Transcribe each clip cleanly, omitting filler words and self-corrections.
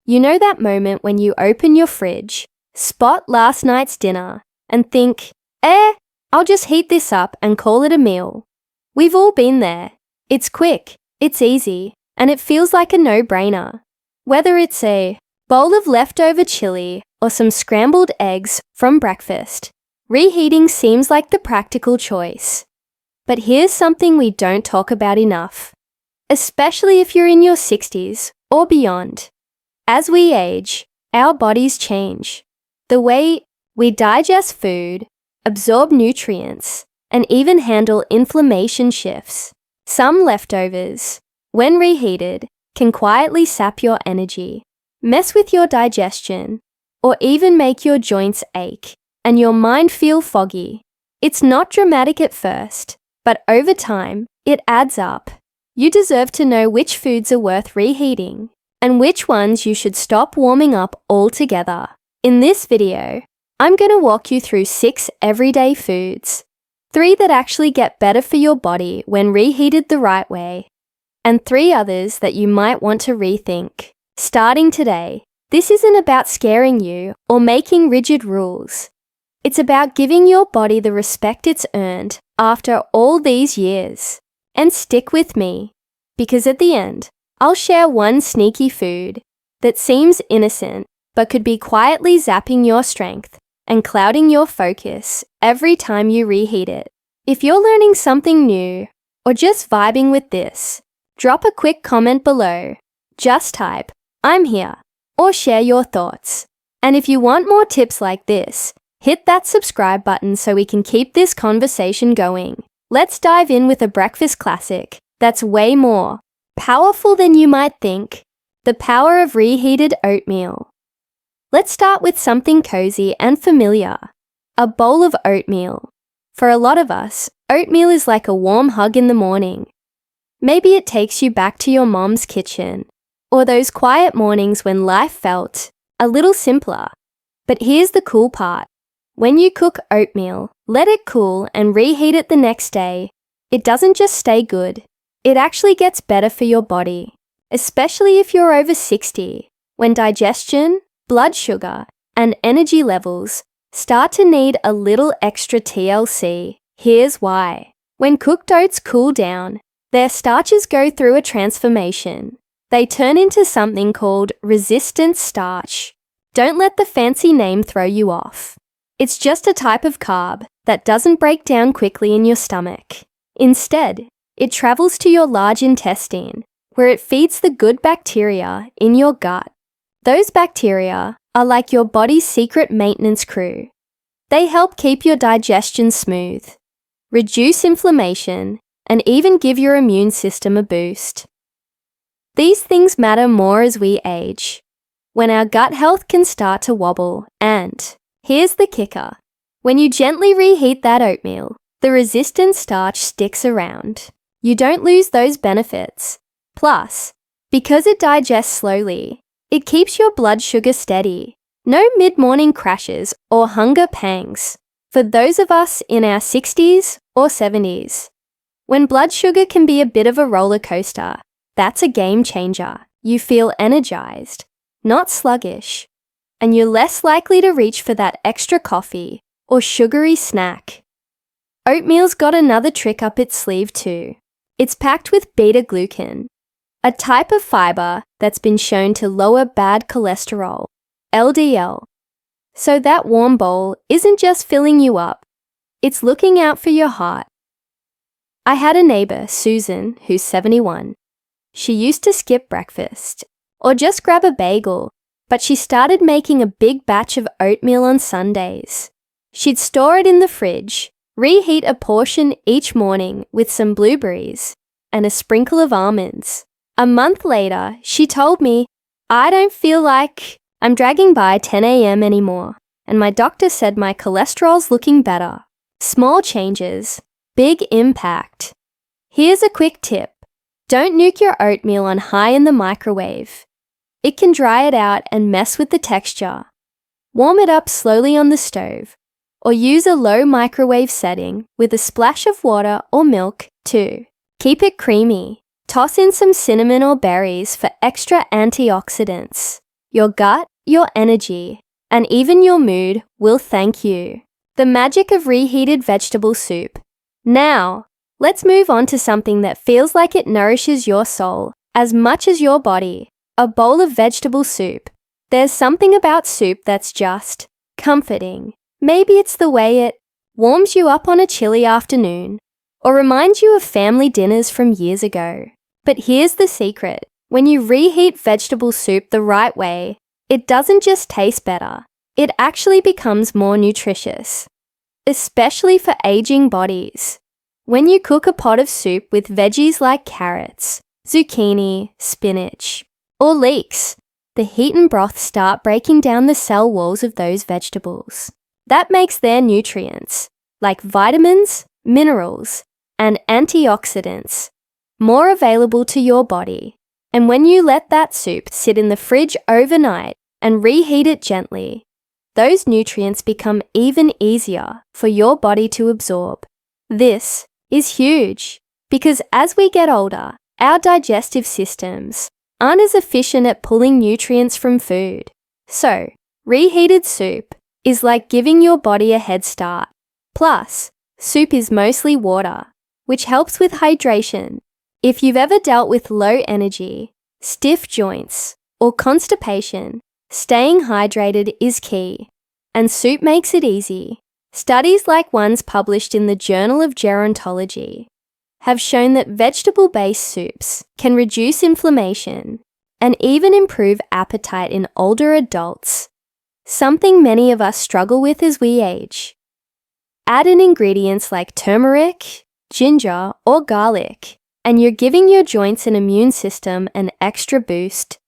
You know that moment when you open your fridge, spot last night's dinner, and think, I'll just heat this up and call it a meal. We've all been there. It's quick, it's easy, and it feels like a no-brainer. Whether it's a bowl of leftover chili or some scrambled eggs from breakfast, reheating seems like the practical choice. But here's something we don't talk about enough, especially if you're in your 60s or beyond. As we age, our bodies change. The way we digest food, absorb nutrients, and even handle inflammation shifts. Some leftovers, when reheated, can quietly sap your energy, mess with your digestion, or even make your joints ache and your mind feel foggy. It's not dramatic at first, but over time, it adds up. You deserve to know which foods are worth reheating and which ones you should stop warming up altogether. In this video, I'm going to walk you through 6 everyday foods, 3 that actually get better for your body when reheated the right way, and 3 others that you might want to rethink. Starting today, this isn't about scaring you or making rigid rules. It's about giving your body the respect it's earned after all these years. And stick with me, because at the end, I'll share one sneaky food that seems innocent but could be quietly zapping your strength and clouding your focus every time you reheat it. If you're learning something new or just vibing with this, drop a quick comment below. Just type, "I'm here," or share your thoughts. And if you want more tips like this, hit that subscribe button so we can keep this conversation going. Let's dive in with a breakfast classic that's way more powerful than you might think: the power of reheated oatmeal. Let's start with something cozy and familiar: a bowl of oatmeal. For a lot of us, oatmeal is like a warm hug in the morning. Maybe it takes you back to your mom's kitchen, or those quiet mornings when life felt a little simpler. But here's the cool part. When you cook oatmeal, let it cool and reheat it the next day. It doesn't just stay good, it actually gets better for your body, especially if you're over 60, when digestion, blood sugar, and energy levels start to need a little extra TLC. Here's why. When cooked oats cool down, their starches go through a transformation. They turn into something called resistant starch. Don't let the fancy name throw you off. It's just a type of carb that doesn't break down quickly in your stomach. Instead, it travels to your large intestine, where it feeds the good bacteria in your gut. Those bacteria are like your body's secret maintenance crew. They help keep your digestion smooth, reduce inflammation, and even give your immune system a boost. These things matter more as we age, when our gut health can start to wobble. And here's the kicker. When you gently reheat that oatmeal, the resistant starch sticks around. You don't lose those benefits. Plus, because it digests slowly, it keeps your blood sugar steady. No mid-morning crashes or hunger pangs for those of us in our 60s or 70s. When blood sugar can be a bit of a roller coaster, that's a game changer. You feel energized, not sluggish, and you're less likely to reach for that extra coffee or sugary snack. Oatmeal's got another trick up its sleeve too. It's packed with beta-glucan, a type of fiber that's been shown to lower bad cholesterol, LDL. So that warm bowl isn't just filling you up, it's looking out for your heart. I had a neighbor, Susan, who's 71. She used to skip breakfast or just grab a bagel, but she started making a big batch of oatmeal on Sundays. She'd store it in the fridge, reheat a portion each morning with some blueberries and a sprinkle of almonds. A month later, she told me, "I don't feel like I'm dragging by 10 a.m. anymore, and my doctor said my cholesterol's looking better." Small changes, big impact. Here's a quick tip. Don't nuke your oatmeal on high in the microwave. It can dry it out and mess with the texture. Warm it up slowly on the stove, or use a low microwave setting with a splash of water or milk too. Keep it creamy. Toss in some cinnamon or berries for extra antioxidants. your gut, your energy, and even your mood will thank you. The magic of reheated vegetable soup. Now, let's move on to something that feels like it nourishes your soul as much as your body. A bowl of vegetable soup. There's something about soup that's just comforting. Maybe it's the way it warms you up on a chilly afternoon or reminds you of family dinners from years ago. But here's the secret. When you reheat vegetable soup the right way, it doesn't just taste better. It actually becomes more nutritious, especially for aging bodies. When you cook a pot of soup with veggies like carrots, zucchini, spinach, or leeks, the heat and broth start breaking down the cell walls of those vegetables. That makes their nutrients, like vitamins, minerals, and antioxidants, more available to your body. And when you let that soup sit in the fridge overnight and reheat it gently, those nutrients become even easier for your body to absorb. This is huge because as we get older, our digestive systems aren't as efficient at pulling nutrients from food. So, reheated soup is like giving your body a head start. Plus, soup is mostly water, which helps with hydration. If you've ever dealt with low energy, stiff joints, or constipation, staying hydrated is key, and soup makes it easy. Studies like ones published in the Journal of Gerontology have shown that vegetable-based soups can reduce inflammation and even improve appetite in older adults, something many of us struggle with as we age. Add in ingredients like turmeric, ginger, or garlic, and you're giving your joints and immune system an extra boost.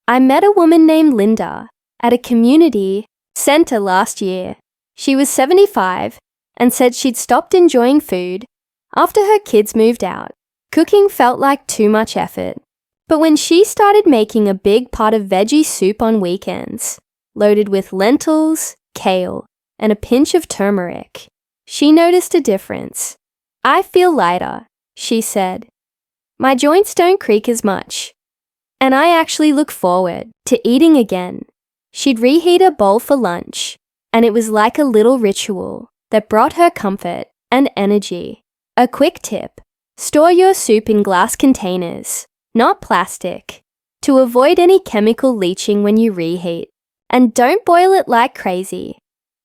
I met a woman named Linda at a community center last year. She was 75 and said she'd stopped enjoying food after her kids moved out. Cooking felt like too much effort. But when she started making a big pot of veggie soup on weekends, loaded with lentils, kale, and a pinch of turmeric, she noticed a difference. I feel lighter, she said. My joints don't creak as much. And I actually look forward to eating again. She'd reheat a bowl for lunch, and it was like a little ritual that brought her comfort and energy. A quick tip: store your soup in glass containers, not plastic, to avoid any chemical leaching when you reheat. And don't boil it like crazy.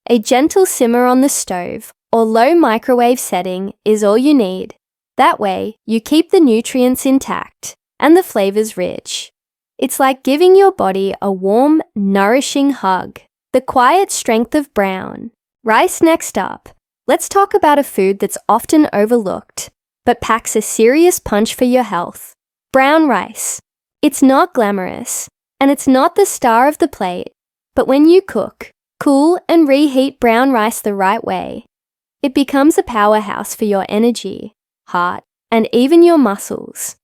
A gentle simmer on the stove or low microwave setting is all you need. That way, you keep the nutrients intact and the flavors rich. It's like giving your body a warm, nourishing hug. The quiet strength of brown rice. Next up, let's talk about a food that's often overlooked, but packs a serious punch for your health. Brown rice. It's not glamorous, and it's not the star of the plate, but when you cook, cool, and reheat brown rice the right way, it becomes a powerhouse for your energy, heart, and even your muscles.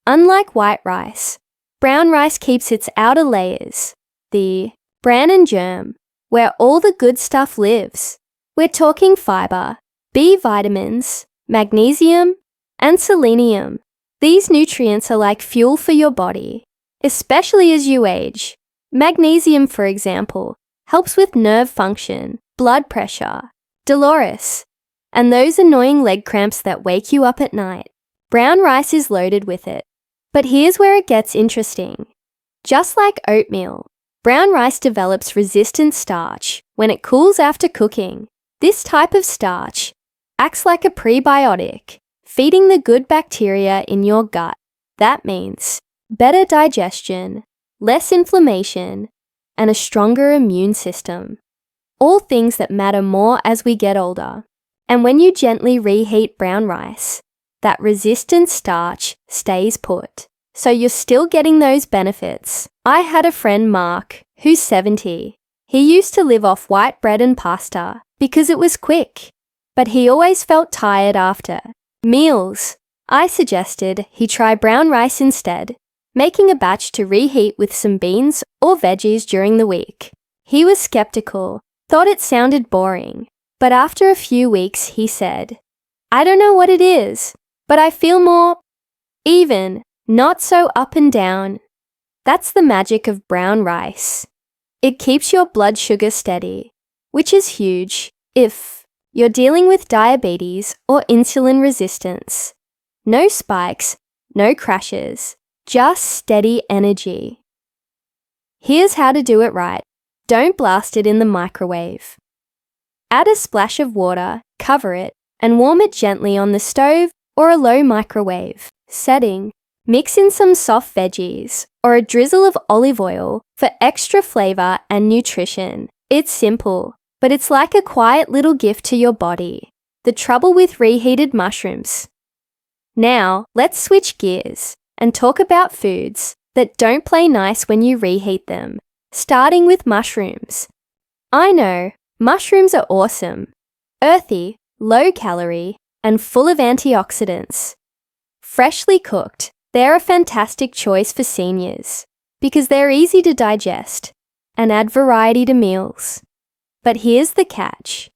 Unlike white rice, brown rice keeps its outer layers, the bran and germ, where all the good stuff lives. We're talking fiber, B vitamins, magnesium, and selenium. These nutrients are like fuel for your body, especially as you age. Magnesium, for example, helps with nerve function, blood pressure, Dolores, and those annoying leg cramps that wake you up at night. Brown rice is loaded with it. But here's where it gets interesting. Just like oatmeal, brown rice develops resistant starch when it cools after cooking. This type of starch acts like a prebiotic, feeding the good bacteria in your gut. That means better digestion, less inflammation, and a stronger immune system. All things that matter more as we get older. And when you gently reheat brown rice, that resistant starch stays put. So you're still getting those benefits. I had a friend, Mark, who's 70. He used to live off white bread and pasta because it was quick, but he always felt tired after meals. I suggested he try brown rice instead, making a batch to reheat with some beans or veggies during the week. He was skeptical, thought it sounded boring, but after a few weeks he said, "I don't know what it is, but I feel more even, not so up and down." That's the magic of brown rice. It keeps your blood sugar steady, which is huge if you're dealing with diabetes or insulin resistance. No spikes, no crashes, just steady energy. Here's how to do it right. Don't blast it in the microwave. Add a splash of water, cover it, and warm it gently on the stove or a low microwave setting. Mix in some soft veggies or a drizzle of olive oil for extra flavor and nutrition. It's simple, but it's like a quiet little gift to your body. The trouble with reheated mushrooms. Now, let's switch gears and talk about foods that don't play nice when you reheat them, starting with mushrooms. I know, mushrooms are awesome. Earthy, low calorie, and full of antioxidants. Freshly cooked, they're a fantastic choice for seniors because they're easy to digest and add variety to meals. But here's the catch.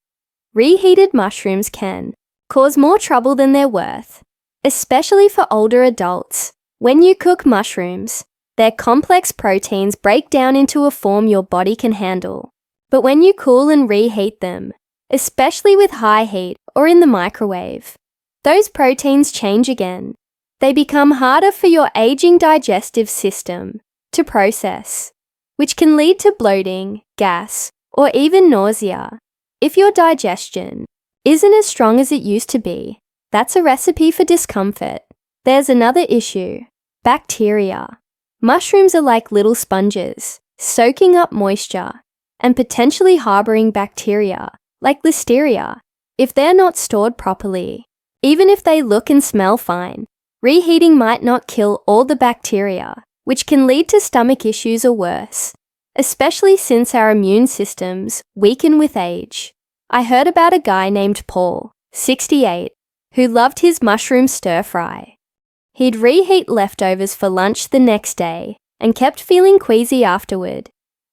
Reheated mushrooms can cause more trouble than they're worth, especially for older adults. When you cook mushrooms, their complex proteins break down into a form your body can handle. But when you cool and reheat them, especially with high heat or in the microwave, those proteins change again. They become harder for your aging digestive system to process, which can lead to bloating, gas, or even nausea. If your digestion isn't as strong as it used to be, that's a recipe for discomfort. There's another issue: bacteria. Mushrooms are like little sponges, soaking up moisture and potentially harboring bacteria, like listeria, if they're not stored properly. Even if they look and smell fine, reheating might not kill all the bacteria, which can lead to stomach issues or worse, especially since our immune systems weaken with age. I heard about a guy named Paul, 68, who loved his mushroom stir-fry. He'd reheat leftovers for lunch the next day and kept feeling queasy afterward.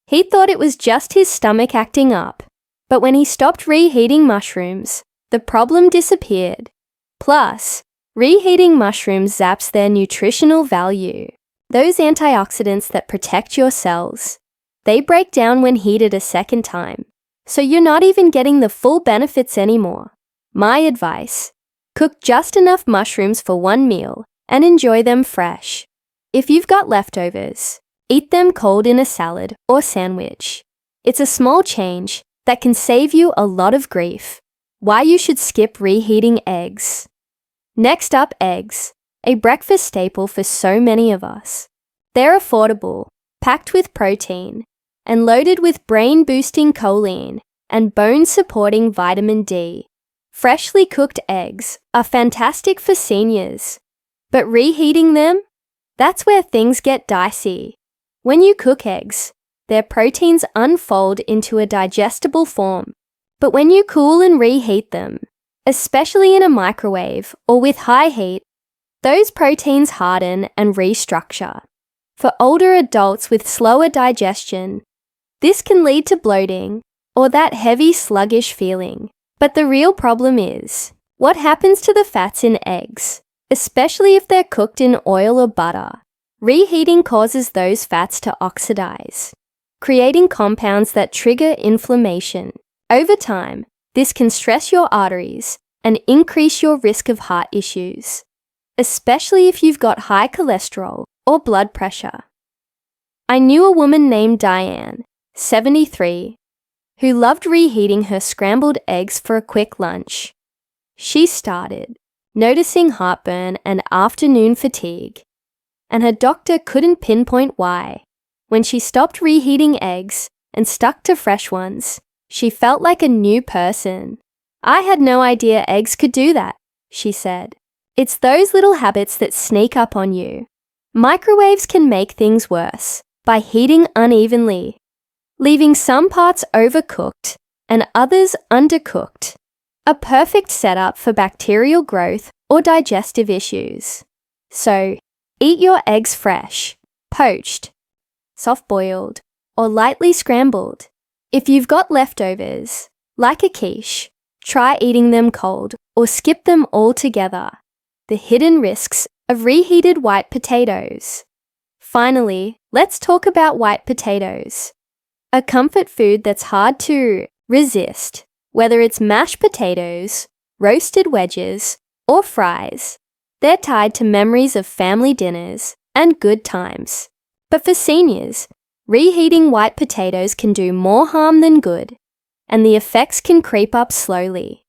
He thought it was just his stomach acting up, but when he stopped reheating mushrooms, the problem disappeared. Plus, reheating mushrooms zaps their nutritional value. Those antioxidants that protect your cells, they break down when heated a second time, so you're not even getting the full benefits anymore. My advice: cook just enough mushrooms for one meal and enjoy them fresh. If you've got leftovers, eat them cold in a salad or sandwich. It's a small change that can save you a lot of grief. Why you should skip reheating eggs. Next up, eggs, a breakfast staple for so many of us. They're affordable, packed with protein, and loaded with brain-boosting choline and bone-supporting vitamin D. Freshly cooked eggs are fantastic for seniors, but reheating them? That's where things get dicey. When you cook eggs, their proteins unfold into a digestible form. But when you cool and reheat them, especially in a microwave or with high heat, those proteins harden and restructure. For older adults with slower digestion, this can lead to bloating or that heavy, sluggish feeling. But the real problem is, what happens to the fats in eggs, especially if they're cooked in oil or butter? Reheating causes those fats to oxidize, creating compounds that trigger inflammation. Over time, this can stress your arteries and increase your risk of heart issues, especially if you've got high cholesterol or blood pressure. I knew a woman named Diane, 73, who loved reheating her scrambled eggs for a quick lunch. She started noticing heartburn and afternoon fatigue, and her doctor couldn't pinpoint why. When she stopped reheating eggs and stuck to fresh ones, she felt like a new person. I had no idea eggs could do that, she said. It's those little habits that sneak up on you. Microwaves can make things worse by heating unevenly, leaving some parts overcooked and others undercooked. A perfect setup for bacterial growth or digestive issues. So, eat your eggs fresh, poached, soft-boiled, or lightly scrambled. If you've got leftovers, like a quiche, try eating them cold or skip them altogether. The hidden risks of reheated white potatoes. Finally, let's talk about white potatoes. A comfort food that's hard to resist, whether it's mashed potatoes, roasted wedges, or fries. They're tied to memories of family dinners and good times. But for seniors, reheating white potatoes can do more harm than good, and the effects can creep up slowly.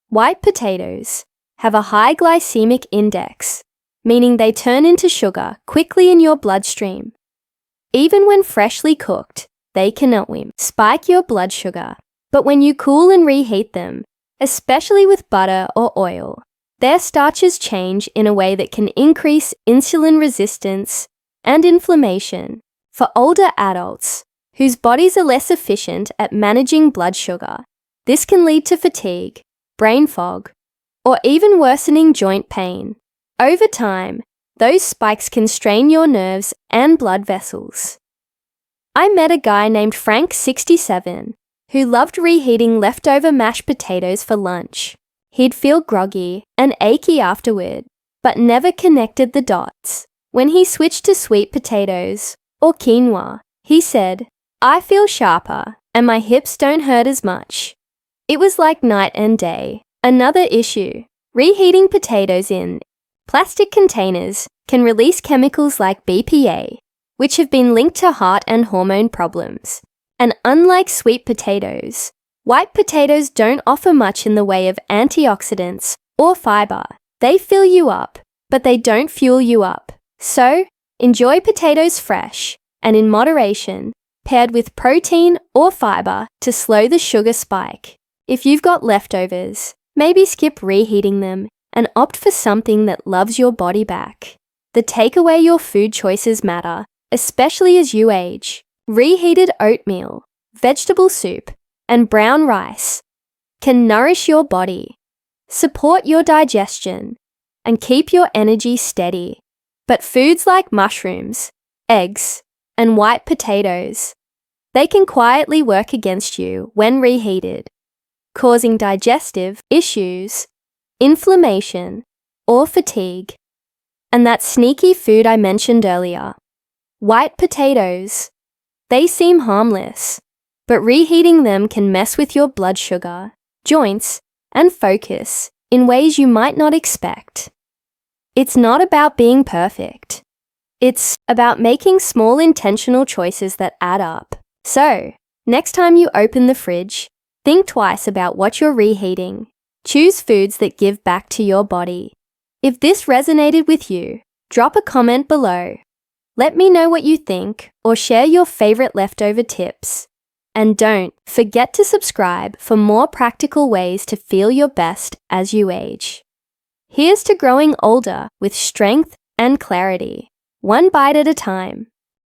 White potatoes have a high glycemic index, meaning they turn into sugar quickly in your bloodstream. Even when freshly cooked, they can spike your blood sugar. But when you cool and reheat them, especially with butter or oil, their starches change in a way that can increase insulin resistance and inflammation. For older adults whose bodies are less efficient at managing blood sugar, this can lead to fatigue, brain fog, or even worsening joint pain. Over time, those spikes can strain your nerves and blood vessels. I met a guy named Frank, 67, who loved reheating leftover mashed potatoes for lunch. He'd feel groggy and achy afterward, but never connected the dots. When he switched to sweet potatoes or quinoa, he said, "I feel sharper and my hips don't hurt as much." It was like night and day. Another issue: reheating potatoes in plastic containers can release chemicals like BPA, which have been linked to heart and hormone problems. And unlike sweet potatoes, white potatoes don't offer much in the way of antioxidants or fiber. They fill you up, but they don't fuel you up. So, enjoy potatoes fresh and in moderation, paired with protein or fiber to slow the sugar spike. If you've got leftovers, maybe skip reheating them and opt for something that loves your body back. The takeaway: your food choices matter, especially as you age. Reheated oatmeal, vegetable soup, and brown rice can nourish your body, support your digestion, and keep your energy steady. But foods like mushrooms, eggs, and white potatoes, they can quietly work against you when reheated, causing digestive issues, inflammation, or fatigue. And that sneaky food I mentioned earlier, white potatoes, they seem harmless, but reheating them can mess with your blood sugar, joints, and focus in ways you might not expect. It's not about being perfect. It's about making small intentional choices that add up. So, next time you open the fridge, think twice about what you're reheating. Choose foods that give back to your body. If this resonated with you, drop a comment below. Let me know what you think or share your favorite leftover tips. And don't forget to subscribe for more practical ways to feel your best as you age. Here's to growing older with strength and clarity, one bite at a time.